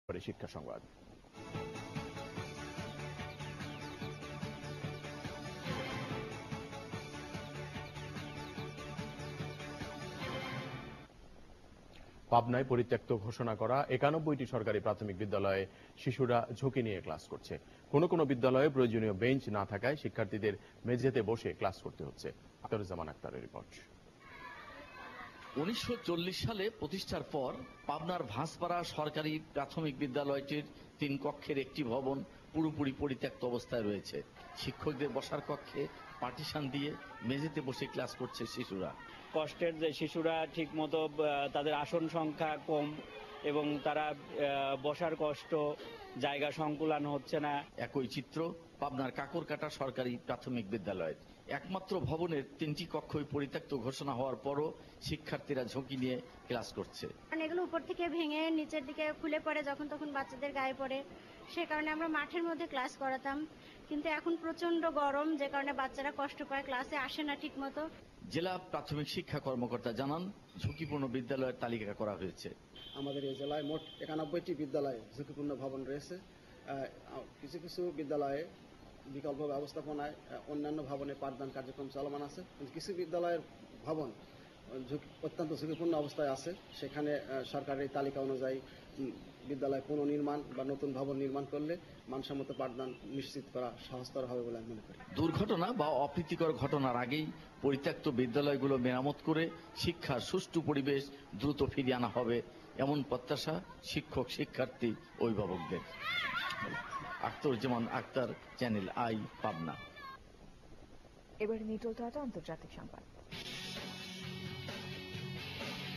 শিক্ষা সংবাদ। পাবনায় পরিত্যক্ত ঘোষণা করা ৯১টি সরকারি প্রাথমিক বিদ্যালয়ে শিশুরা ঝুঁকি নিয়ে ক্লাস করছে। কোনো কোনো বিদ্যালয়ে প্রয়োজনীয় বেঞ্চ না থাকায় শিক্ষার্থীদের মেঝেতে বসে ক্লাস করতে হচ্ছে। আখতারুজ্জামান আক্তারের রিপোর্ট। ১৯৪০ সালে প্রতিষ্ঠার পর পাবনার ভাঁজপাড়া সরকারি প্রাথমিক বিদ্যালয়টির ৩ কক্ষের একটি ভবন পুরোপুরি পরিত্যক্ত অবস্থায় রয়েছে। শিক্ষকদের বসার কক্ষে পার্টিশন দিয়ে মেঝেতে বসে ক্লাস করছে শিশুরা। কষ্টের যে শিশুরা ঠিক মতো তাদের আসন সংখ্যা কম এবং তারা বসার কষ্ট, জায়গা সংকুলান হচ্ছে না। একই চিত্র পাবনার কাকরকাটা সরকারি প্রাথমিক বিদ্যালয়ের একমাত্র ভবনের ৩টি কক্ষই পরিত্যক্ত ঘোষণা হওয়ার পরও শিক্ষার্থীরা ঝুঁকি নিয়ে ক্লাস করছে। এগুলো উপর থেকে ভেঙে নিচের দিকে খুলে পড়ে, যখন তখন বাচ্চাদের গায়ে পড়ে। সে কারণে আমরা মাঠের মধ্যে ক্লাস করাতাম, কিন্তু এখন প্রচন্ড গরম, যে কারণে বাচ্চারা কষ্ট পায়, ক্লাসে আসে না ঠিক মতো। জেলা প্রাথমিক শিক্ষা কর্মকর্তা জানান, ঝুঁকিপূর্ণ বিদ্যালয়ের তালিকা করা হয়েছে। আমাদের এই জেলায় মোট ৯১টি বিদ্যালয়ে ঝুঁকিপূর্ণ ভবন রয়েছে। কিছু কিছু বিদ্যালয়ে বিকল্প ব্যবস্থাপনায় অন্যান্য ভবনে পাঠদান কার্যক্রম চলমান আছে, কিন্তু কিছু বিদ্যালয়ের ভবন অত্যন্ত ঝুঁকিপূর্ণ অবস্থায় আছে। সেখানে সরকারের তালিকা অনুযায়ী বিদ্যালয় পুনর্নির্মাণ বা নতুন ভবন নির্মাণ করলে মানসম্মত পাঠদান নিশ্চিত করা সহজতর হবে বলে আমি মনে করি। দুর্ঘটনা বা অপ্রীতিকর ঘটনার আগেই পরিত্যক্ত বিদ্যালয়গুলো মেরামত করে শিক্ষার সুষ্ঠু পরিবেশ দ্রুত ফিরিয়ে আনা হবে, এমন প্রত্যাশা শিক্ষক, শিক্ষার্থী, অভিভাবকদের। Akhtaruzzaman Akhtar, channel I, Pabna. এবার নিউজ আন্তর্জাতিক সংবাদ।